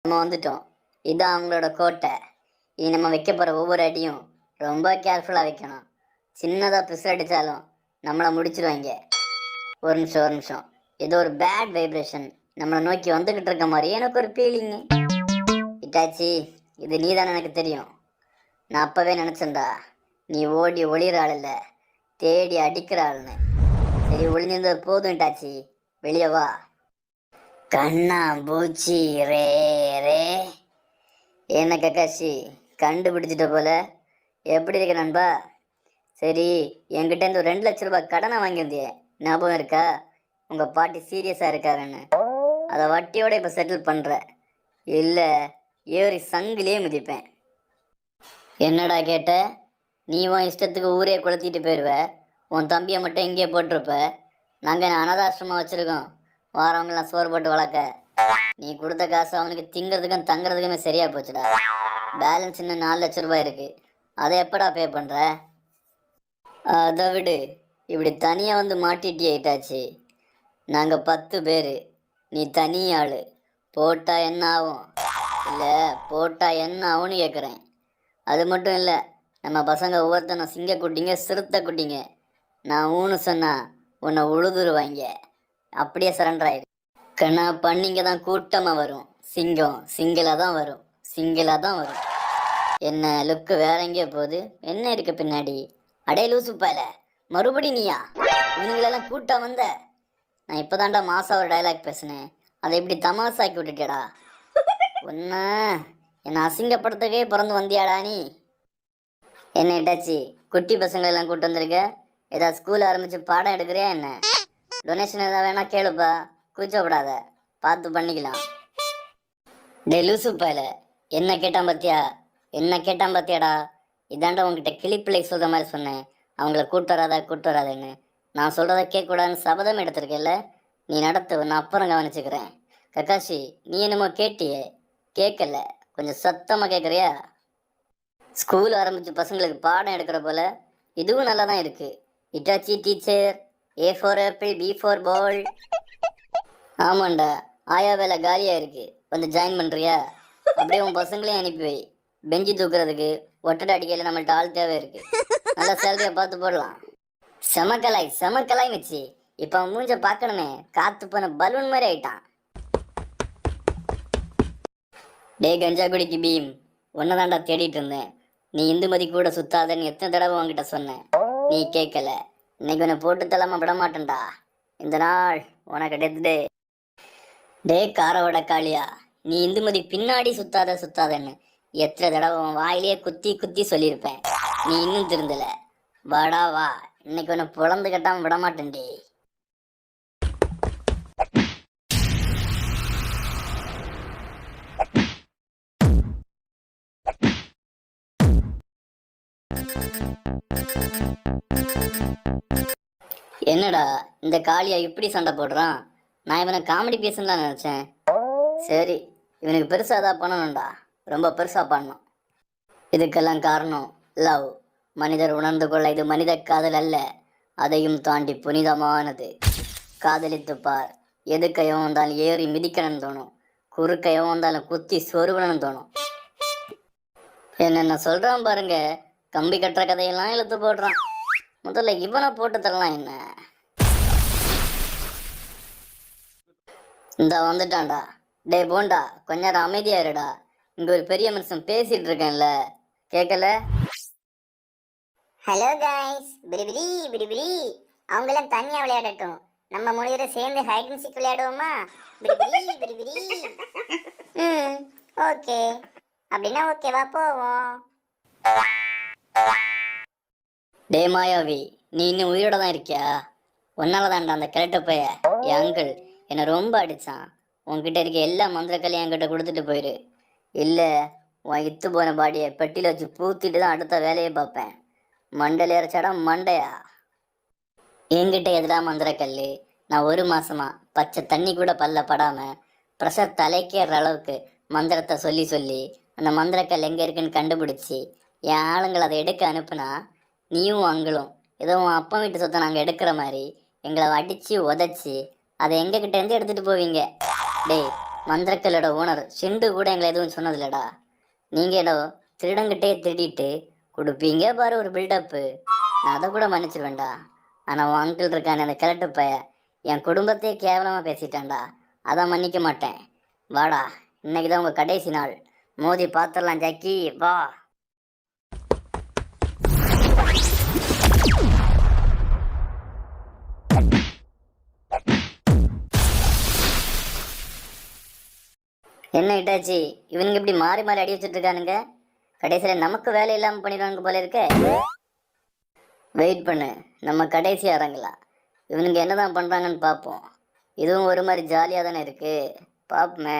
நம்ம வந்துட்டோம். இதான் அவங்களோட கோட்டை. இனி நம்ம வைக்க போகிற ஒவ்வொரு அடியும் ரொம்ப கேர்ஃபுல்லாக வைக்கணும். சின்னதாக பிசு அடித்தாலும் நம்மளை முடிச்சிருவாங்க. ஒரு நிமிஷம் ஒரு நிமிஷம். ஏதோ ஒரு பேட் வைப்ரேஷன் நம்மளை நோக்கி வந்துக்கிட்டு இருக்க மாதிரி எனக்கு ஒரு ஃபீலிங்கு. இட்டாச்சி, இது நீ தானே எனக்கு தெரியும். நான் அப்போவே நினச்சேன்டா, நீ ஓடி ஒளிகிற ஆள் இல்லை, தேடி அடிக்கிற ஆளுன்னு. சரி, ஒளிஞ்சிருந்தது போதும் இட்டாச்சி, வெளியே வா. கண்ணா பூச்சி ரே ரே. என்ன கக்காஷி, கண்டுபிடிச்சிட்ட போல. எப்படி இருக்க நண்பா? சரி, என்கிட்ட இருந்து ஒரு 2 லட்ச ரூபாய் கடனை வாங்கியிருந்தியே, ஞாபகம் இருக்கா? உங்கள் பாட்டி சீரியஸாக இருக்காருன்னு. அதை வட்டியோட இப்போ செட்டில் பண்ணுற இல்லை, ஏறி சங்கிலே மிதிப்பேன். என்னடா கேட்ட? நீ உன் இஷ்டத்துக்கு ஊரே கொளுத்திட்டு போயிடுவ. உன் தம்பியை மட்டும் இங்கேயே போட்டிருப்ப. நாங்கள் அனாதாசிரமம் வச்சுருக்கோம், வாரவங்களாம் சோறு போட்டு வளர்க்க. நீ கொடுத்த காசு அவனுக்கு திங்கிறதுக்கும் தங்குறதுக்குமே சரியா போச்சுடா. பேலன்ஸ் இன்னும் 4 லட்ச ரூபாய் இருக்கு. அதை எப்படா பே பண்ணுற? அதை விடு, இப்படி தனியாக வந்து மாட்டிட்டியே இட்டாச்சு. நாங்கள் 10 பேர், நீ தனி ஆள். போட்டா என்ன ஆகும்? இல்லை, போட்டா என்ன ஆகும்னு கேட்குறேன். அது மட்டும் இல்லை, நம்ம பசங்க ஒவ்வொருத்தனும் சிங்க குட்டிங்க, சிறுத்தை குட்டிங்க. நான் ஊன்னு சொன்னா உன்னை உழுதுருவாங்க. அப்படியே சரண்டர் ஆயிடு. கண்ணா, பண்ணிங்க தான் கூட்டமாக வரும். சிங்கம் சிங்கிளாக தான் வரும், சிங்கிளாக தான் வரும். என்ன லுக்கு வேற எங்கேயோ போகுது. என்ன இருக்கு பின்னாடி? அடே லூசுப்பால, மறுபடி நீயா? இவங்களெல்லாம் கூட்டா வந்த? நான் இப்போதான்டா மாசா ஒரு டைலாக் பேசினேன், அதை இப்படி தமாசாக்கி விட்டுட்டேடா. ஒன்ன என்னை அசிங்கப்படுத்தவே பிறந்து வந்தியாடா நீ? என்ன இட்டாச்சி, குட்டி பசங்களெல்லாம் கூட்டு வந்திருக்க? ஏதாவது ஸ்கூல் ஆரம்பிச்சு பாடம் எடுக்கிறியா என்ன? டொனேஷன் ஏதாவது வேணா கேளுப்பா, கூச்சப்படாத, பார்த்து பண்ணிக்கலாம். டே லூசுப்பால, என்ன கேட்டான் பார்த்தியா? என்ன கேட்டான் பார்த்தியாடா? இதாண்டா உங்ககிட்ட கிளிப்பிள்ளை சொல்கிற மாதிரி சொன்னேன், அவங்கள கூட்டு வராதுன்னு. நான் சொல்கிறத கேட்கக்கூடாதுன்னு சபதம் எடுத்திருக்கேல்ல. நீ நடத்து, நான் அப்புறம் கவனிச்சுக்கிறேன். கக்காஷி, நீ என்னமோ கேட்டியே, கேட்கல, கொஞ்சம் சத்தமாக கேட்குறியா? ஸ்கூல் ஆரம்பிச்சு பசங்களுக்கு பாடம் எடுக்கிற போல இதுவும் நல்லா தான் இருக்கு. Itachi teacher, A for apple, B for ball. ஆமாண்டா, ஆயா வேலை காலியாக இருக்கு, வந்து ஜாயின் பண்ணுறியா? அப்படியே உன் பசங்களையும் அனுப்பி வை. பெஞ்சு தூக்குறதுக்கு ஒட்டடை அடிக்கையில் நம்மள்ட்ட ஆள் தேவை இருக்கு. நல்லா சேலரியை பார்த்து போடலாம். செமக்கலாய் வச்சு இப்போ அவன் மூஞ்ச பார்க்கணுமே, காத்து போன பலூன் மாதிரி ஆயிட்டான். டே கஞ்சா குடிக்கு பீம், ஒன்னதாண்டா தேடிட்டு இருந்தேன். நீ இந்துமதி கூட சுத்தாதன்னு எத்தனை தடவை உன்கிட்ட சொன்னேன், நீ கேட்கல. இன்னைக்கு உன்னை போட்டு தள்ளாம விட மாட்டேன்டா. இந்த நாள் உனக்கு டெத் டே. டே காரோட காளியா, நீ இந்துமதி பின்னாடி சுத்தாதன்னு எத்தனை தடவை உன் வாயிலேயே குத்தி குத்தி சொல்லியிருப்பேன். நீ இன்னும் திருந்தல. வாடா வா, இன்னைக்கு உன்னை புலந்து கட்டாம விட மாட்டேன்டி. என்னடா இந்த காளியா இப்படி சண்டை போடுறான்? நான் இவனை காமெடி பேசுன்னு நினச்சேன். சரி, இவனுக்கு பெருசாக தான் பண்ணணும்டா, ரொம்ப பெருசாக பண்ணணும். இதுக்கெல்லாம் காரணம் லவ். மனிதர் உணர்ந்து கொள்ள இது மனித காதல் அல்ல, அதையும் தாண்டி புனிதமானது. காதலித்து பார், எதுக்கையும் வந்தாலும் ஏறி மிதிக்கணும்னு தோணும், குறுக்கையும் வந்தாலும் குத்தி சொருவணும்னு தோணும். என்னென்ன சொல்கிறான் பாருங்க, கம்பி கட்டுற கதையெல்லாம் இழுத்து போடுறான். முதல்ல இவனை போட்டு தரலாம். என்ன இந்த வந்துட்டான்டா. டே போண்டா, கொஞ்ச நேரம் அமைதியா இருடா. இங்க ஒரு பெரிய மனுஷன் பேசிட்டு இருக்கேன்ல, கேட்கல? ஹலோ கைஸ், பிரிபிரி பிரிபிரி. அவங்களாம் தனியா விளையாடட்டும், நம்ம 3 பேரும் சேர்ந்து ஹைட் அண்ட் சீக் விளையாடுவோமா? பிரிபிரி பிரிபிரி. ஓகே, அப்படின்னா ஓகேவா, போவோம். டே மாயாவி, நீ இன்னும் உயிரோட தான் இருக்கியா? ஒன்னாலதான்டா அந்த கிழட்டு பைய என் அங்கிள் என்னை ரொம்ப அடித்தான். உன்கிட்ட இருக்க எல்லா மந்திரக்கல்லையும் என்கிட்ட கொடுத்துட்டு போயிரு. இல்லை, உன் இத்து போன பாடியை பெட்டியில் வச்சு பூத்திட்டு தான் அடுத்த வேலையை பார்ப்பேன். மண்டையில் இறைச்சாடா மண்டையா? என்கிட்ட எதிரா மந்திரக்கல்? நான் 1 மாசமா பச்சை தண்ணி கூட பல்ல படாமல் ப்ரெஷர் தலைக்கேற அளவுக்கு மந்திரத்தை சொல்லி சொல்லி அந்த மந்திரக்கல் எங்கே இருக்குன்னு கண்டுபிடிச்சி என் ஆளுங்களை அதை எடுக்க அனுப்புனா, நீயும் அங்களும் ஏதோ உன் அப்பா வீட்டு சொத்தை நாங்கள் எடுக்கிற மாதிரி எங்களை அடித்து உதச்சி அதை எங்ககிட்டேருந்து எடுத்துகிட்டு போவீங்க. டேய், மந்திரக்கல்லோட ஓனர் ஷிண்டு கூட எங்களை எதுவும் சொன்னதில்லடா. நீங்க ஏதோ திருடங்கிட்டே திருடிட்டு கொடுப்பீங்க பாரு ஒரு பில்டப்பு. நான் அதை கூட மன்னிச்சிருவேன்டா. ஆனா உன் அங்கிள் இருக்கான அந்த கிழட்டு பைய என் குடும்பத்தையே கேவலமா பேசிட்டான்டா. அதான் மன்னிக்க மாட்டேன். வாடா, இன்னைக்குதான் உங்க கடைசி நாள். மோதி பாத்திரலாம் ஜாக்கி, வா. என்ன இட்டாச்சு, இவனுங்க இப்படி மாறி மாறி அடி வச்சுட்டு இருக்கானுங்க. கடைசியில நமக்கு வேலை இல்லாம பண்ணிடுவாங்க போல இருக்க. வெயிட் பண்ணு, நம்ம கடைசி அரங்கலாம். இவனுங்க என்னதான் பண்றாங்கன்னு பார்ப்போம். இதுவும் ஒரு மாதிரி ஜாலியாக தானே இருக்கு, பார்ப்போமே.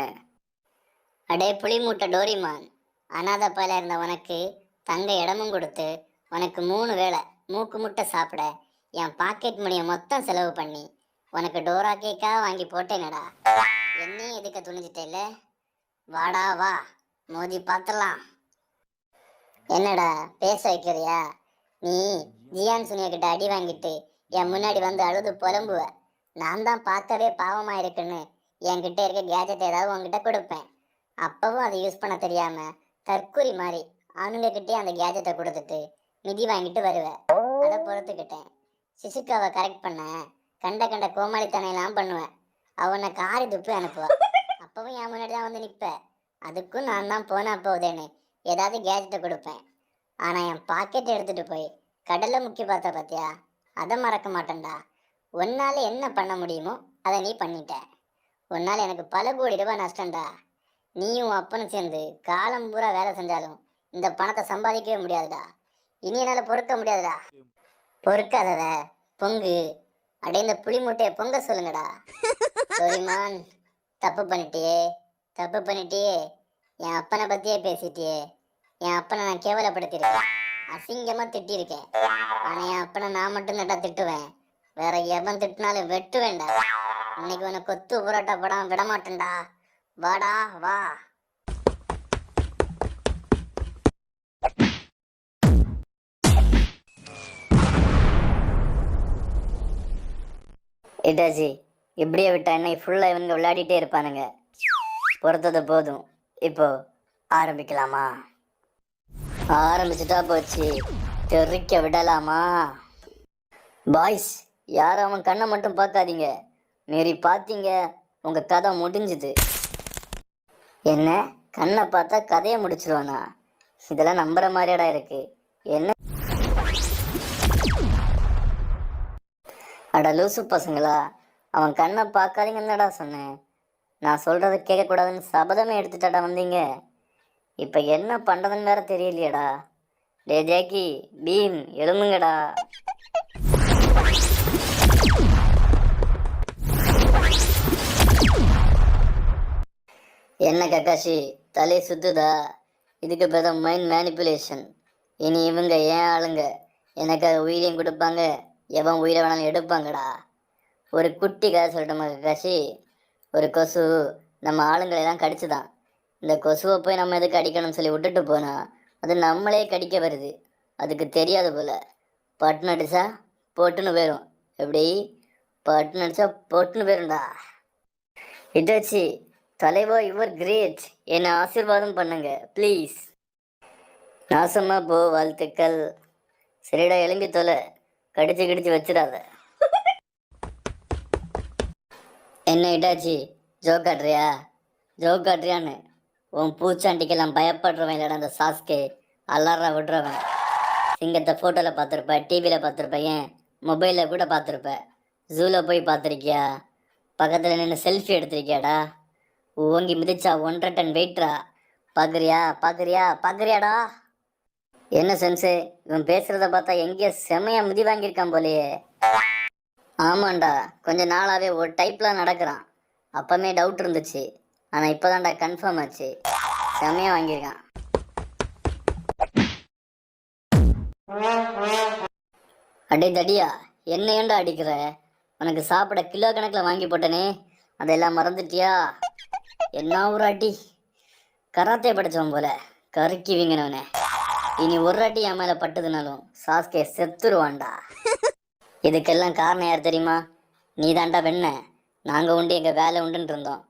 அடே புளி மூட்டை டோரிமான், அனாதை பயில இருந்த உனக்கு தங்க இடமும் கொடுத்து உனக்கு 3 வேளை மூக்கு முட்டை சாப்பிட என் பாக்கெட் மணியை மொத்தம் செலவு பண்ணி உனக்கு டோரா கேக்கா வாங்கி போட்டேனடா. என்னையும் எதுக்க துணிஞ்சிட்டேல்ல? வாடா வா, மோதி பார்த்துடலாம். என்னடா பேச வைக்கிறியா? நீ ஜியான் சுனிய கிட்ட அடி வாங்கிட்டு என் முன்னாடி வந்து அழுது புலம்புவ. நான் தான் பார்க்கவே பாவமா இருக்குன்னு என்கிட்ட இருக்க கேஜெட் ஏதாவது உன்கிட்ட கொடுப்பேன். அப்பவும் அதை யூஸ் பண்ண தெரியாம தற்குறி மாதிரி அவனுங்க கிட்டே அந்த கேஜெட்டை கொடுத்துட்டு மிதி வாங்கிட்டு வருவேன். அதை பொறுத்துக்கிட்டேன். சிசுக்காவை கரெக்ட் பண்ண கண்ட கண்ட கோமாளித்தனையெல்லாம் பண்ணுவேன். அவனை காரி துப்பி அனுப்புவா. அப்பவும் என் முன்னாடி தான் வந்து நிற்ப. அதுக்கும் நான் தான் போனா போகுதேன்னு ஏதாவது கேஜெட்டை கொடுப்பேன். ஆனா என் பாக்கெட் எடுத்துட்டு போய் கடல்ல முக்கி பார்த்த பார்த்தியா? அதை மறக்க மாட்டேன்டா. உன்னால என்ன பண்ண முடியுமோ அதை நீ பண்ணிட்ட. உன்னால எனக்கு பல கோடி ரூபாய் நஷ்டம்டா. நீயும் அப்பனும் சேர்ந்து காலம் பூரா வேலை செஞ்சாலும் இந்த பணத்தை சம்பாதிக்கவே முடியாதுடா. இனி என்னால பொறுக்க முடியாதுடா. பொறுக்காதத பொங்கு. அப்படியே இந்த புளி மூட்டையை பொங்க சொல்லுங்கடா. டோரிமான், தப்பு பண்ணிட்டியே, தப்பு பண்ணிட்டியே. என் அப்பனை பத்தியே பேசிட்டியே. என் அப்பனை நான் கேவலப்படுத்திருக்கேன், அசிங்கமா திட்டிருக்கேன். ஆனா என் அப்பனை நான் மட்டும் நட்டா திட்டுவேன். வேற எவன் திட்டினாலும் வெட்டுவேன்டா. இன்னைக்கு உனக்கு கொத்து புரோட்டா படம் விட மாட்டேன்டா. வாடா வா. இட்டாச்சி, இப்படியே விட்டா இன்னைக்கு ஃபுல்லாக இவனுங்க விளையாடிட்டே இருப்பானுங்க. பொறுத்தது போதும். இப்போ ஆரம்பிக்கலாமா? ஆரம்பிச்சுட்டா போச்சு, தெறிக்க விடலாமா? பாய்ஸ், யாரும் அவன் கண்ணை மட்டும் பார்க்காதீங்க. மீறி பார்த்தீங்க உங்க கதை முடிஞ்சுது. என்ன, கண்ணை பார்த்தா கதையை முடிச்சிருவானா? இதெல்லாம் நம்புற மாதிரியாடா இருக்கு. என்ன அட லூசு பசங்களா, அவன் கண்ணை பார்க்காதீங்கன்னடா சொன்னேன். நான் சொல்றதை கேட்கக்கூடாதுன்னு சபதமே எடுத்துட்டாடா வந்தீங்க. இப்போ என்ன பண்ணுறதுன்னு வேற தெரியலையடா. டே ஜாக்கி, பீம், எழுமுங்கடா. என்ன கக்காஷி, தலை சுத்துதா? இதுக்கு பேர் தான் மைண்ட் மேனிப்புலேஷன். இனி இவங்க ஏன் ஆளுங்க எனக்காக உயிரையும் கொடுப்பாங்க, எவன் உயிரை வேணாலும் எடுப்பாங்கடா. ஒரு குட்டி கதை சொல்லட்டுமா கக்காஷி? ஒரு கொசு நம்ம ஆளுங்களை எல்லாம் கடிச்சுதான். இந்த கொசுவை போய் நம்ம எதுக்கு அடிக்கணும்னு சொல்லி விட்டுட்டு போனா அது நம்மளே கடிக்க வருது. அதுக்கு தெரியாது போல. பட்டுன்னு அடிச்சா போட்டுன்னு போயிடும். எப்படி? பட்டுன்னு அடிச்சா போட்டுன்னு போயிரும்டா. இட்டாச்சி, தலைவா, யுவர் கிரேட். என்னை ஆசீர்வாதம் பண்ணுங்க ப்ளீஸ். நாசமா போ, வாழ்த்துக்கள். சரிடா, எலும்பி தொலை, கடிச்சு கிடிச்சு வச்சிடாத. என்ன இட்டாச்சி, ஜோக் காட்டுறியா? ஜோக் காட்டுறியான்னு உன் பூச்சாண்டிக்கெல்லாம் பயப்படுறவன் இல்லைடா அந்த சாஸ்கே. அல்லாரா விடுறவன். சிங்கத்தை ஃபோட்டோவில் பார்த்துருப்ப, டிவியில் பார்த்துருப்ப, ஏன் மொபைலில் கூட பார்த்துருப்ப. ஜூவில் போய் பார்த்துருக்கியா? பக்கத்தில் நின்று செல்ஃபி எடுத்திருக்கியாடா? ஓங்கி மிதிச்சா 1.5 டன் வெயிட்ரா. பார்க்குறியா பார்க்குறியா பார்க்குறியாடா? என்ன சென்ஸு, இவன் பேசுகிறத பார்த்தா எங்கேயோ செமையாக மிதி வாங்கியிருக்கான் போலையே. ஆமாண்டா, கொஞ்ச நாளாகவே ஒரு டைப்பில் நடக்கிறான். அப்பமே டவுட் இருந்துச்சு, ஆனால் இப்போதான்டா கன்ஃபார்ம் ஆச்சு. செமையாக வாங்கியிருக்கான். அடே தடியா, என்ன ஏண்டா அடிக்கிற? உனக்கு சாப்பிட கிலோ கணக்கில் வாங்கி போட்டனே, அதெல்லாம் மறந்துட்டியா? என்ன ஒரு அடி! கராத்தே படித்தவன் போல கருக்கி வீங்கினவனே. இனி ஒரு அடி என் மேலே பட்டதுனாலும் சாஸ்கே செத்துருவான்டா. இதுக்கெல்லாம் காரணம் யார் தெரியுமா? நீ தாண்டா வெண்ண. நாங்கள் உண்டு எங்கள் வேலை உண்டுன்னு இருந்தோம்.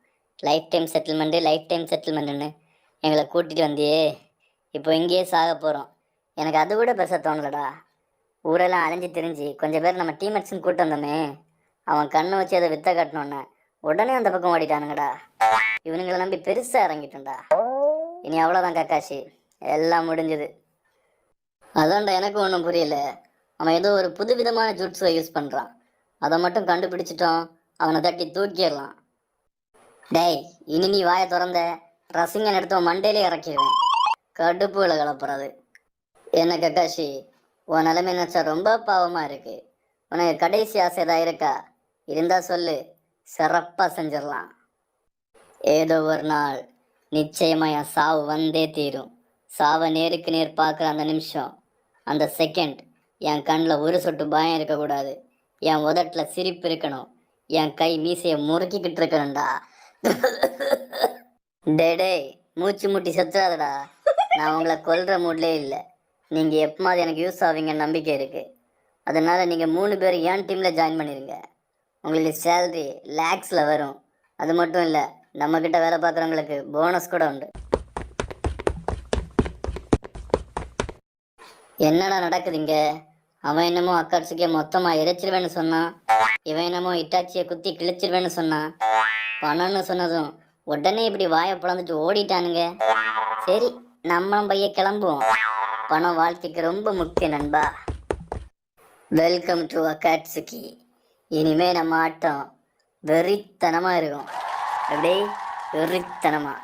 லைஃப் டைம் செட்டில்மெண்ட்டுன்னு எங்களை கூட்டிகிட்டு வந்தியே. இப்போ இங்கேயே சாக போகிறோம். எனக்கு அது கூட பெருசாக தோணலடா. ஊரெல்லாம் அலைஞ்சு திரிஞ்சு கொஞ்சம் பேர் நம்ம டீம்மேட்ஸ்னு கூட்டு வந்தோமே, அவன் கண்ணை வச்சு அதை வித்த காட்டினோன்னே உடனே அந்த பக்கம் ஓடிட்டானுங்கடா. இவனுங்களை நம்பி பெருசாக இறங்கிட்டோம்டா. இனி அவ்வளோதான் கக்காஷி, எல்லாம் முடிஞ்சுது. அதான்டா எனக்கு ஒன்றும் புரியல. அவன் ஏதோ ஒரு புதுவிதமான ஜூட்ஸை யூஸ் பண்ணுறான். அதை மட்டும் கண்டுபிடிச்சிட்டோம், அவனை தட்டி தூக்கிடலாம். டேய், இனி நீ வாயை திறந்த ரசிங்கன் எடுத்து மண்டையிலே இறக்கிடுவேன். கடுப்புகளை கலப்புறது. என்ன கக்காஷி, உன் நிலைமை நினச்சா ரொம்ப பாவமாக இருக்கு. உனக்கு கடைசி ஆசை ஏதாவது இருக்கா? இருந்தா சொல்லு, சிறப்பாக செஞ்சிடலாம். ஏதோ ஒரு நாள் நிச்சயமா என் சாவு வந்தே தீரும். சாவை நேருக்கு நேர் பார்க்குற அந்த நிமிஷம், அந்த செகண்ட், என் கண்ணில் ஒரு சொட்டு பயம் இருக்கக்கூடாது. என் உதட்டில் சிரிப்பு இருக்கணும். என் கை மீசையை முறுக்கிக்கிட்டு இருக்கணும்டா. டே, மூச்சு முட்டி செத்துறாதடா. நான் உங்களை கொல்ற மூட்லே இல்லை. நீங்கள் எப்போது எனக்கு யூஸ் ஆவீங்கன்னு நம்பிக்கை இருக்குது. அதனால் நீங்கள் 3 பேர் என் டீமில் ஜாயின் பண்ணிடுங்க. உங்களுக்கு சேலரி லேக்ஸில் வரும். அது மட்டும் இல்லை, நம்மக்கிட்ட வேலை பார்க்குறவங்களுக்கு போனஸ் கூட உண்டு. என்னடா நடக்குதுங்க? அவன் என்னமோ அக்காட்சிக்கே மொத்தமாக இறைச்சிருவேன்னு சொன்னான். இவன் என்னமோ இட்டாச்சியை குத்தி கிழிச்சிருவேன்னு சொன்னான். பணம்னு சொன்னதும் உடனே இப்படி வாயை பிளந்துட்டு ஓடிட்டானுங்க. சரி, நம்ம பைய கிளம்புவோம். பணம் வாழ்க்கைக்கு ரொம்ப முக்கியம் நண்பா. Welcome to Akatsuki. இனிமே நம்ம ஆட்டம் வெறித்தனமாக இருக்கும். அப்படியே வெறித்தனமாக.